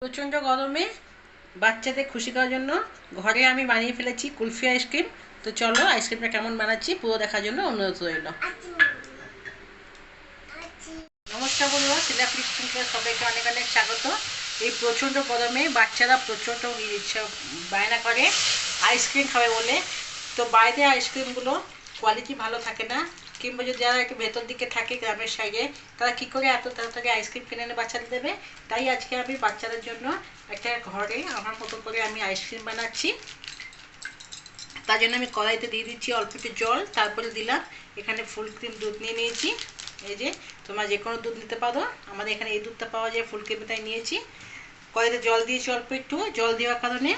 প্রচণ্ড গরমে বাচ্চাদের খুশি করার জন্য ঘরে আমি বানিয়ে ফেলেছি কুলফি আইসক্রিম। তো চলো আইসক্রিমটা কেমন বানাচ্ছি পুরো দেখার জন্য অনুরোধ রইল। নমস্কার বন্ধুরা, সিলাপি কিচেনে সবাইকে অনেক অনেক স্বাগত। এই প্রচণ্ড গরমে বাচ্চারা প্রচণ্ড বায়না করে আইসক্রিম খাবে বলে। তো বাইরে আইসক্রিমগুলো কোয়ালিটি ভালো থাকে না, কিংবা যদি যারা একটু ভেতর দিকে থাকে গ্রামের সাইডে, তারা কী করে এত তাড়াতাড়ি আইসক্রিম কিনে এনে বাচ্চাদের দেবে। তাই আজকে আমি বাচ্চাদের জন্য একটা ঘরে আমার মতো করে আমি আইসক্রিম বানাচ্ছি। তার জন্য আমি কড়াইতে দিয়ে দিচ্ছি অল্প একটু জল, তারপরে দিলাম এখানে ফুল ক্রিম দুধ নিয়ে নিয়েছি। এই যে তোমরা যে কোনো দুধ নিতে পারো, আমাদের এখানে এই দুধটা পাওয়া যায় ফুল ক্রিম, তাই নিয়েছি। কড়াইতে জল দিয়েছি অল্প একটু, জল দেওয়ার কারণে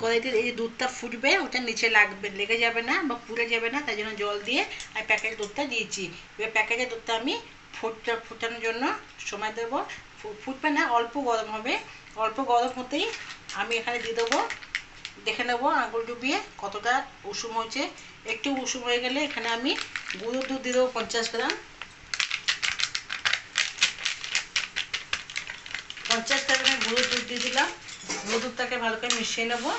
কড়াইতে এই যে দুধটা ফুটবে ওটা নিচে লেগে যাবে না বা পুড়ে যাবে না, তাই জন্য জল দিয়ে আমি প্যাকেটের দুধটা দিয়েছি। এবার প্যাকেটের দুধটা আমি ফুটানোর জন্য সময় দেবো। ফুটবে না, অল্প গরম হবে। অল্প গরম হতেই আমি এখানে দিয়ে দেবো, দেখে নেবো আঙুল ডুবিয়ে কতটা উষুম হয়েছে। একটু উষুম হয়ে গেলে এখানে আমি গুঁড়ো দুধ দিয়ে দেবো 50 গ্রাম। 50 গ্রামের গুঁড়ো দুধ দিয়ে দিলাম। গুঁড়ো দুধটাকে ভালো করে মিশিয়ে নেবো।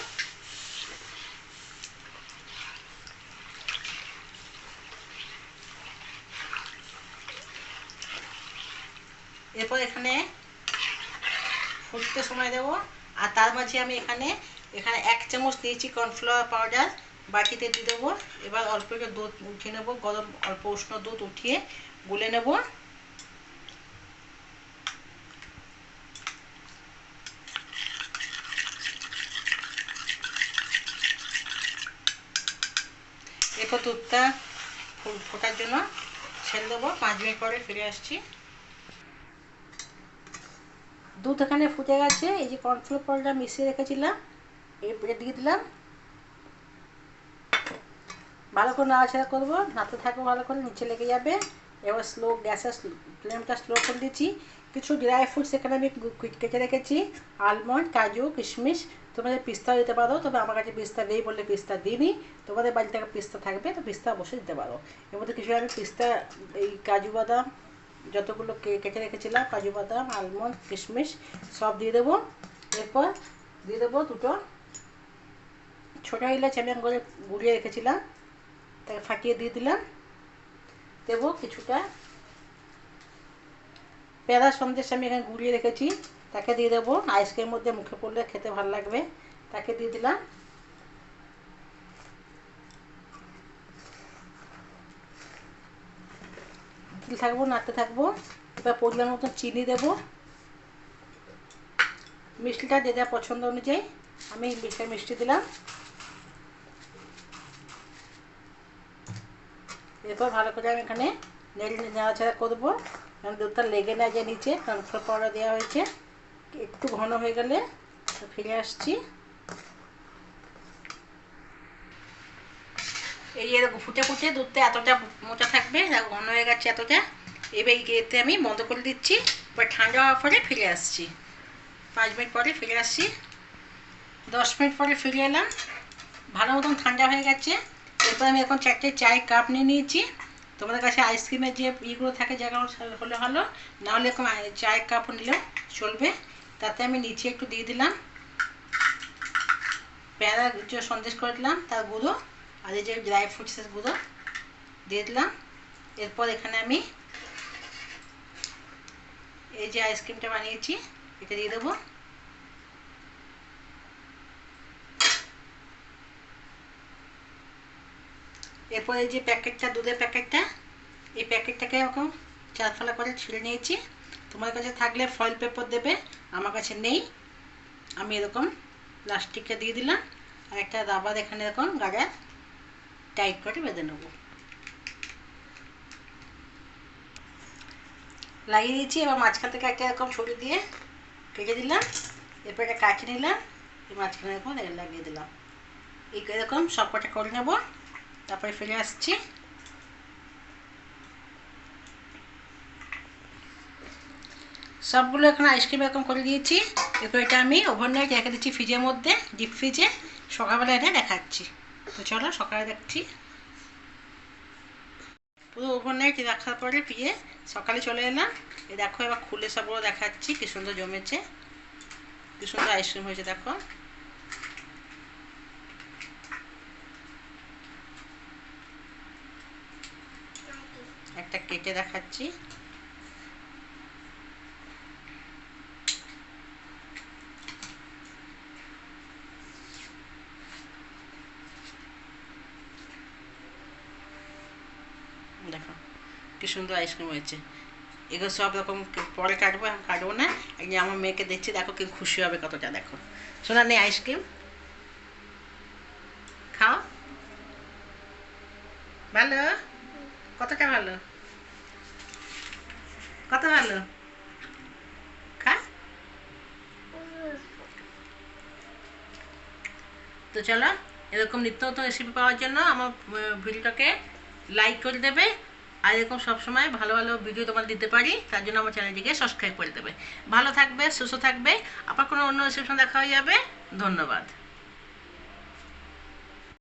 এরপর এখানে ফুটতে সময় দেবো। আর তার মাঝে আমি এখানে 1 চামচ দিয়েছি কর্নফ্লাওয়ার পাউডার, বাটিতে দিয়ে দেবো। এবার অল্প একটু দুধ উঠিয়ে নেবো, গরম অল্প উষ্ণ দুধ উঠিয়ে গুলে নেব। এরপর দুধটা ফোটার জন্য ছেড়ে দেবো। 5 মিনিট পরে ফিরে আসছি। দুধ এখানে ফুটে গেছে। এই যে কর্নফ্লাওয়ার পাউডার মিশিয়ে রেখেছিলাম, এরপরে দিয়ে দিলাম। ভালো করে নাড়াচাড়া করবো, নাড়তে থাকবো ভালো করে, নিচে লেগে যাবে। এবার গ্যাসের ফ্লেমটা স্লো করে দিচ্ছি। কিছু ড্রাই ফ্রুটস এখানে আমি কেটে রেখেছি, আলমন্ড, কাজু, কিশমিশ। তোমাদের পিস্তাও দিতে পারো, তবে আমার কাছে পিস্তা নেই বলে পিস্তা দিইনি। তোমাদের বাড়িতে পিস্তা থাকবে তো পিস্তা অবশ্যই দিতে পারো। এর মধ্যে কিছু আমি পিস্তা, এই কাজু বাদাম যতগুলো কেটে রেখেছিলাম, কাজু বাদাম, আলমন্ড, কিশমিশ সব দিয়ে দেবো। এরপর দিয়ে দেবো দুটো ছোটো এলাচ আমি করে গুঁড়িয়ে রেখেছিলাম, তাকে ফাটিয়ে দিয়ে দিলাম। দেবো কিছুটা পেঁড়া সন্দেশ আমি এখানে গুঁড়িয়ে রেখেছি, তাকে দিয়ে দেবো। আইসক্রিমের মধ্যে মুখে পড়লে খেতে ভালো লাগবে, তাকে দিয়ে দিলাম। দিতে থাকবো, নাড়তে থাকবো। এবার পরিমাণ মতো চিনি দেবো। মিষ্টিটা যে যা পছন্দ অনুযায়ী আমি মিষ্টি দিলাম। এরপর ভালো করে আমি এখানে নাড়াচাড়া করবো, কারণ দুধটা লেগে না যায় নিচে, কর্নফ্লাওয়ার পাউডার দেওয়া হয়েছে। একটু ঘন হয়ে গেলে ফিরে আসছি। এই যে ফুটে ফুটে দুধটা এতটা মোটা থাকবে, ঘন হয়ে গেছে এতটা। এবার এতে আমি বন্ধ করে দিচ্ছি। এবার ঠান্ডা হওয়ার পরে ফিরে আসছি। 5 মিনিট পরে ফিরে আসছি। 10 মিনিট পরে ফিরে এলাম। ভালো মতন ঠান্ডা হয়ে গেছে। এরপর আমি এখন 4টে চায়ের কাপ নিয়ে নিয়েছি। তোমাদের কাছে আইসক্রিমের যে ইগুলো থাকে জায়গা হলে ভালো, নাহলে এরকম চায়ের কাপ নিলে চলবে। তাতে আমি নিচে একটু দিয়ে দিলাম পেঁড়া যে সন্দেশ করে দিলাম তার গুঁড়ো, আর এই যে ড্রাই ফ্রুটসের গুঁড়ো দিয়ে দিলাম। এরপর এখানে আমি এই যে আইসক্রিমটা বানিয়েছি এটা দিয়ে দেবো। এরপর এই যে প্যাকেটটা, দুধের প্যাকেটটা, এই প্যাকেটটাকে এরকম 4 ফালা করে ছিঁড়ে নিয়েছি। তোমার কাছে থাকলে ফয়েল পেপার দেবে, আমার কাছে নেই। আমি এরকম প্লাস্টিকটা দিয়ে দিলাম, আর একটা রাবার এখানে এরকম গাড়া টাইট করে বেঁধে নেবো। লাগিয়ে দিয়েছি। এবার মাঝখান থেকে একটা এরকম ছড়ি দিয়ে কেটে দিলাম। এরপর এটা কাটে নিলাম, এই মাঝখানে এরকম লাগিয়ে দিলাম। এরকম সব কটা করে নেব, তারপরে ফিরে আসছি। সবগুলো এখন আইসক্রিম এরকম করে দিয়েছি। এরপর এটা আমি ওভারনাইট রেখে দিচ্ছি ফ্রিজের মধ্যে, ডিপ ফ্রিজে। সকালবেলা এটা দেখাচ্ছি। তো চলো সকালে দেখছি। পুরো ওভারনাইট রাখার পরে ফ্রিজে সকালে চলে এলাম। এই দেখো এবার খুলে সবগুলো দেখাচ্ছি কি সুন্দর জমেছে। কি সুন্দর আইসক্রিম হয়েছে দেখো। একটা কেটে দেখাচ্ছি। দেখো কি সুন্দর আইসক্রিম হয়েছে। এগুলো সব রকম পরে কাটবো, এখন কাটবো না। এই যে আমার মেয়েকে দেখছি, দেখো কি খুশি হবে কতটা। দেখো শোনা নেই আইসক্রিম খাও, ভালো কতটা ভালো, কত ভালো খা। তো চলো, এরকম নিত্য নতুন রেসিপি পাওয়ার জন্য আমার ভিডিওটাকে লাইক করে দেবে। আর এরকম সবসময় ভালো ভালো ভিডিও তোমার দিতে পারি, তার জন্য আমার চ্যানেলটিকে সাবস্ক্রাইব করে দেবে। ভালো থাকবে, সুস্থ থাকবে। আবার কোনো অন্য রেসিপি দেখা হয়ে যাবে। ধন্যবাদ।